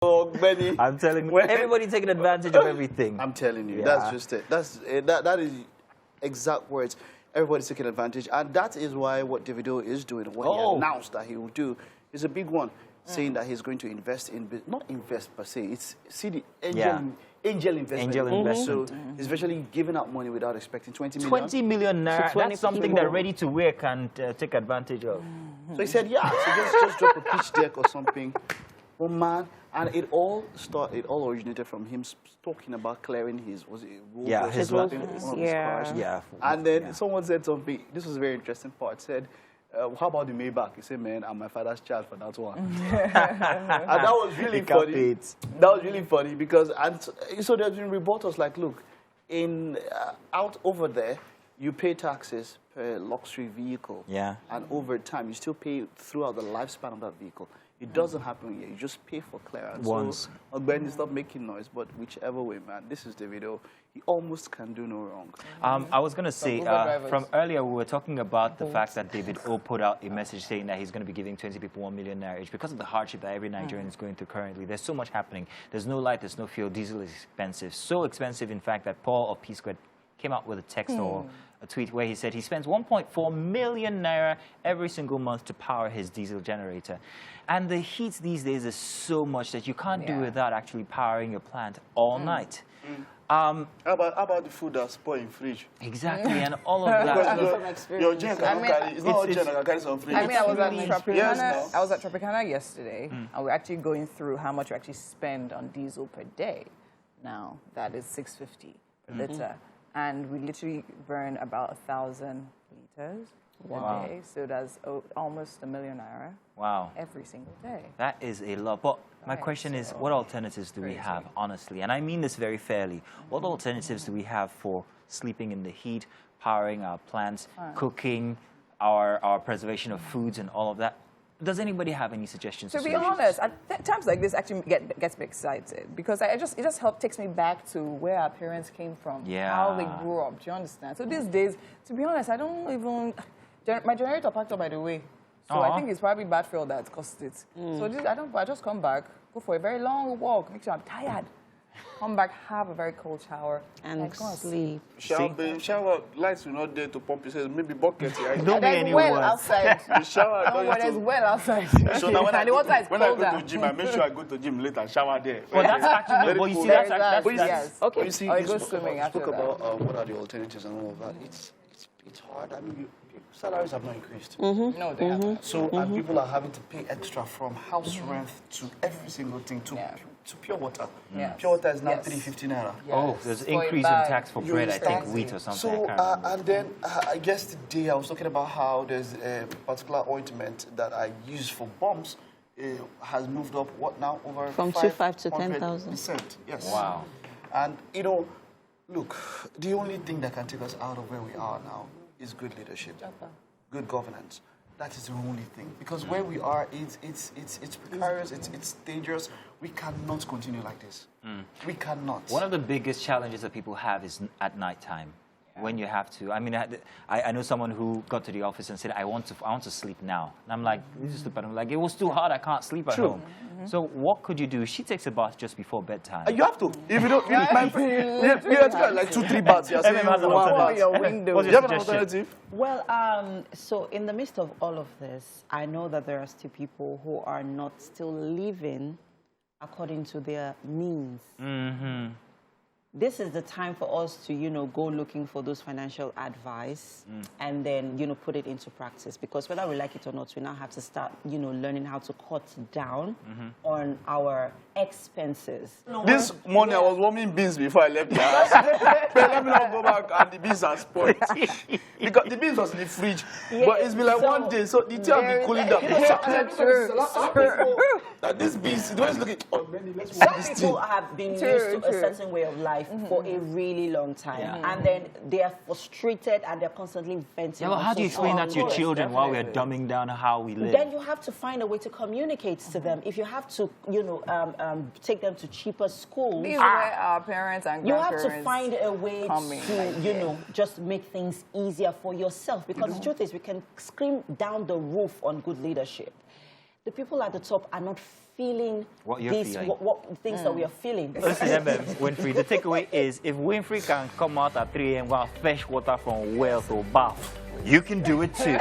Benny. I'm telling you, everybody taking advantage of everything. I'm telling you, that's just it. That is exact words. Everybody's taking advantage, and that is why what Davido is doing, what he announced that he will do, is a big one. Saying that he's going to invest in, not invest per se, it's angel investment. Angel investment. So he's virtually giving out money without expecting 20 million. 20 million naira, that's something that ready to wear can take advantage of. So he said, yeah, so just drop a pitch deck or something. Oh man, and it all originated from him talking about clearing his, was it his one of his cars. Yeah. And then someone said something, this was a very interesting part, said, how about the Maybach? He said, man, I'm my father's child for that one. And that was really funny. That was really funny because, and so there's been reporters like, look, out over there, you pay taxes per luxury vehicle. Yeah. And over time, you still pay throughout the lifespan of that vehicle. It doesn't happen here. You just pay for clearance. Once. So, Ogben, stop making noise, but whichever way, man, this is Davido. He almost can do no wrong. I was going to say, from earlier, we were talking about the fact that Davido put out a message saying that he's going to be giving 20 people 1 million naira each because of the hardship that every Nigerian is going through currently. There's so much happening. There's no light, there's no fuel. Diesel is expensive. So expensive, in fact, that Paul of P Squared came out with a text or a tweet where he said he spends 1.4 million naira every single month to power his diesel generator. And the heat these days is so much that you can't do without actually powering your plant all night. How about the food that's spoiled in fridge? Exactly, and all of that. Your gen can carry, it's not all gen can carry some fridge. I mean, I was at Tropicana yesterday, and we're actually going through how much we actually spend on diesel per day. Now, that is 650 per liter. And we literally burn about 1,000 liters a day. So that's almost 1 million naira. Wow. Every single day. That is a lot. But my question is, what alternatives do we have, honestly? And I mean this very fairly. What alternatives do we have for sleeping in the heat, powering our plants, cooking, our preservation of foods and all of that? Does anybody have any suggestions? To be honest, at times like this actually gets me excited because it just takes me back to where our parents came from, how they grew up. Do you understand? So these days, to be honest, I don't even. My generator packed up, by the way. So I think it's probably bad fuel that caused it. So I just come back, go for a very long walk, make sure I'm tired. Come back, have a very cold shower, and sleep. Shower lights will not there to pump. He says maybe bucket here. Don't be anyone. Well outside. The shower. There's well outside. So now when I go to gym, I make sure I go to gym later, shower there. Well, that's actually. Well, you see, that's yes. Okay. You see, you go swimming after spoke about what are the alternatives and all of that. It's hard. I mean, salaries have not increased. No, they haven't. So and people are having to pay extra from house rent to every single thing to pure water. Pure water is now 350 naira. Oh, there's increase in tax for bread, I think, wheat or something. So, and then yesterday I was talking about how there's a particular ointment that I use for bumps has moved up, what now, over from 2,500 to 10,000. Yes. Wow. And, look, the only thing that can take us out of where we are now is good leadership, good governance. That is the only thing. Because where we are, it's precarious, it's dangerous. We cannot continue like this. We cannot. One of the biggest challenges that people have is at night time. When you have to, I mean, I know someone who got to the office and said, I want to sleep now. And I'm like, this is stupid. I'm like, it was too hard, I can't sleep at home. So what could you do? She takes a bath just before bedtime. You have to. If you don't, you have like 2-3 baths. You're saying What's you have an alternative? Well, so in the midst of all of this, I know that there are still people who are not still living according to their means. This is the time for us to, go looking for those financial advice and then, put it into practice. Because whether we like it or not, we now have to start, learning how to cut down on our expenses. This morning I was warming beans before I left the house. But let me not go back and the beans are spoiled. Because the beans was in the fridge. But it's been like one day, so the tea has been cooling down. That this beans, don't look at some people have been used to a certain way of life for a really long time. And then they are frustrated and they're constantly venting. Well, how do you explain that to your children while we're dumbing down how we live? Then you have to find a way to communicate to them. If you have to, take them to cheaper schools. These are where our parents and grandparents you have to find a way to, just make things easier for yourself. Because the truth is, we can scream down the roof on good leadership. The people at the top are not feeling what you're feeling. What things that we are feeling. Listen, Winfrey, the takeaway is if Winfrey can come out at 3 a.m. and fetch water from wells or bath, you can do it too.